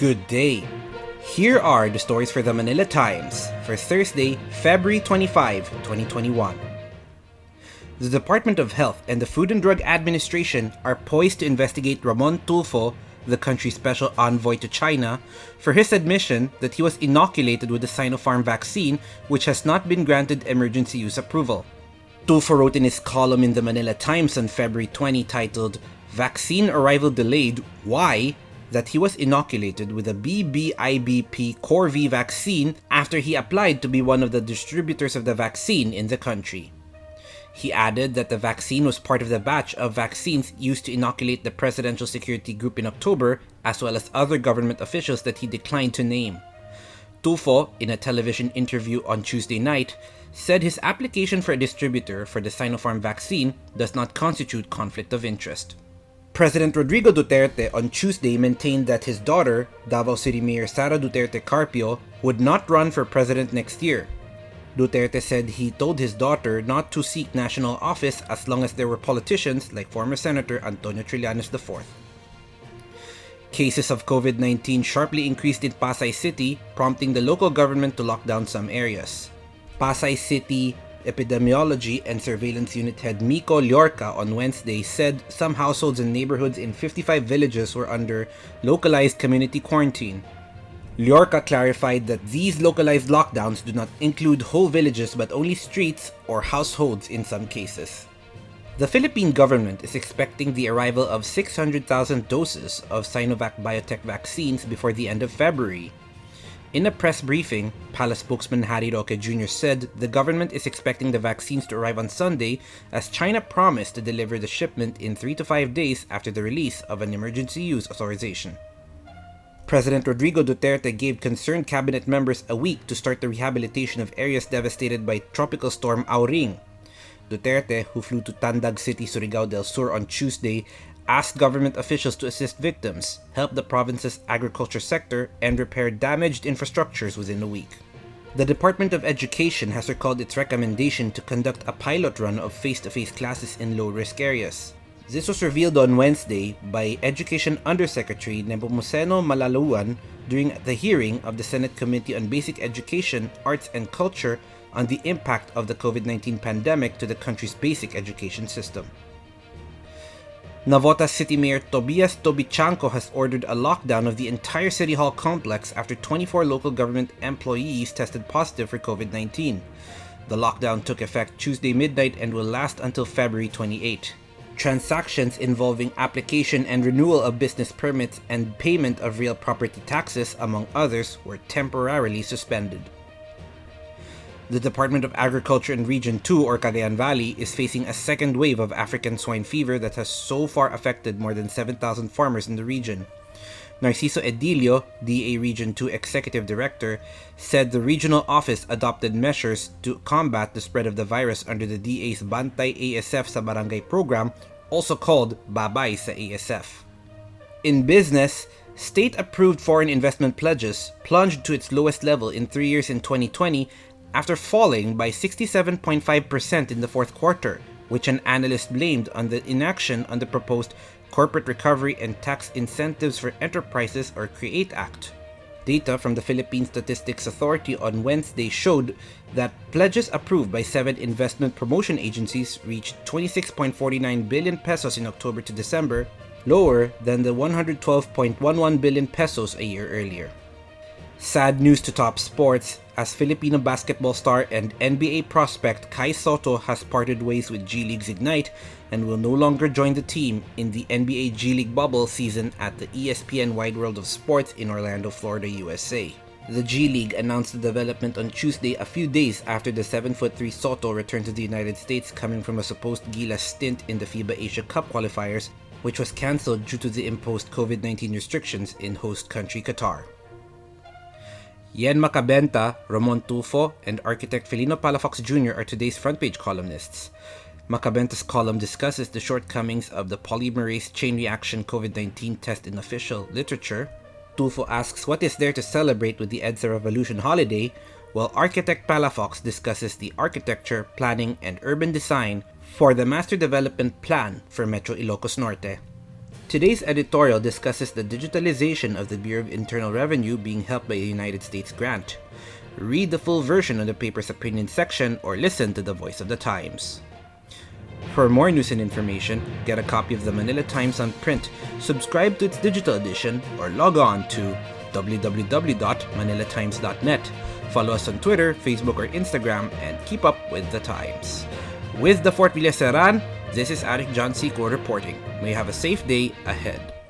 Good day. Here are the stories for the Manila Times for Thursday, February 25, 2021. The Department of Health and the Food and Drug Administration are poised to investigate Ramon Tulfo, the country's special envoy to China, for his admission that he was inoculated with the Sinopharm vaccine, which has not been granted emergency use approval. Tulfo wrote in his column in the Manila Times on February 20 titled, "Vaccine Arrival Delayed, Why?" that he was inoculated with a BBIBP Corv vaccine after he applied to be one of the distributors of the vaccine in the country. He added that the vaccine was part of the batch of vaccines used to inoculate the Presidential Security Group in October, as well as other government officials that he declined to name. Tulfo, in a television interview on Tuesday night, said his application for a distributor for the Sinopharm vaccine does not constitute conflict of interest. President Rodrigo Duterte on Tuesday maintained that his daughter, Davao City Mayor Sara Duterte Carpio, would not run for president next year. Duterte said he told his daughter not to seek national office as long as there were politicians like former Senator Antonio Trillanes IV. Cases of COVID-19 sharply increased in Pasay City, prompting the local government to lock down some areas. Pasay City Epidemiology and Surveillance Unit Head Miko Llorca on Wednesday said some households and neighborhoods in 55 villages were under localized community quarantine. Llorca clarified that these localized lockdowns do not include whole villages but only streets or households in some cases. The Philippine government is expecting the arrival of 600,000 doses of Sinovac Biotech vaccines before the end of February. In a press briefing, Palace spokesman Harry Roque Jr. said the government is expecting the vaccines to arrive on Sunday as China promised to deliver the shipment in 3 to 5 days after the release of an emergency use authorization. President Rodrigo Duterte gave concerned cabinet members a week to start the rehabilitation of areas devastated by Tropical Storm Auring. Duterte, who flew to Tandag City, Surigao del Sur on Tuesday, asked government officials to assist victims, help the province's agriculture sector, and repair damaged infrastructures within a week. The Department of Education has recalled its recommendation to conduct a pilot run of face-to-face classes in low-risk areas. This was revealed on Wednesday by Education Undersecretary Nepomuceno Malaluan during the hearing of the Senate Committee on Basic Education, Arts and Culture on the impact of the COVID-19 pandemic to the country's basic education system. Navotas City Mayor Tobias Tobichanco has ordered a lockdown of the entire City Hall complex after 24 local government employees tested positive for COVID-19. The lockdown took effect Tuesday midnight and will last until February 28. Transactions involving application and renewal of business permits and payment of real property taxes, among others, were temporarily suspended. The Department of Agriculture in Region 2 or Cagayan Valley is facing a second wave of African swine fever that has so far affected more than 7,000 farmers in the region. Narciso Edilio, DA Region 2 Executive Director, said the regional office adopted measures to combat the spread of the virus under the DA's Bantay ASF sa Barangay program, also called Babay sa ASF. In business, state-approved foreign investment pledges plunged to its lowest level in 3 years in 2020 after falling by 67.5% in the fourth quarter, which an analyst blamed on the inaction on the proposed Corporate Recovery and Tax Incentives for Enterprises or CREATE Act. Data from the Philippine Statistics Authority on Wednesday showed that pledges approved by 7 investment promotion agencies reached 26.49 billion pesos in October to December, lower than the 112.11 billion pesos a year earlier. Sad news to top sports, as Filipino basketball star and NBA prospect Kai Sotto has parted ways with G League's Ignite and will no longer join the team in the NBA G League bubble season at the ESPN Wide World of Sports in Orlando, Florida, USA. The G League announced the development on Tuesday, a few days after the 7'3" Soto returned to the United States coming from a supposed Gilas stint in the FIBA Asia Cup qualifiers, which was cancelled due to the imposed COVID-19 restrictions in host country Qatar. Yen Macabenta, Ramon Tulfo, and architect Felino Palafox Jr. are today's front-page columnists. Macabenta's column discusses the shortcomings of the polymerase chain reaction COVID-19 test in official literature. Tulfo asks what is there to celebrate with the EDSA Revolution holiday, while architect Palafox discusses the architecture, planning, and urban design for the Master Development Plan for Metro Ilocos Norte. Today's editorial discusses the digitalization of the Bureau of Internal Revenue being helped by a United States grant. Read the full version on the paper's opinion section or listen to the voice of the Times. For more news and information, get a copy of the Manila Times on print, subscribe to its digital edition, or log on to www.manilatimes.net. Follow us on Twitter, Facebook, or Instagram, and keep up with the Times. With the Fort Villa Serran, this is Arik John Seco reporting. May you have a safe day ahead.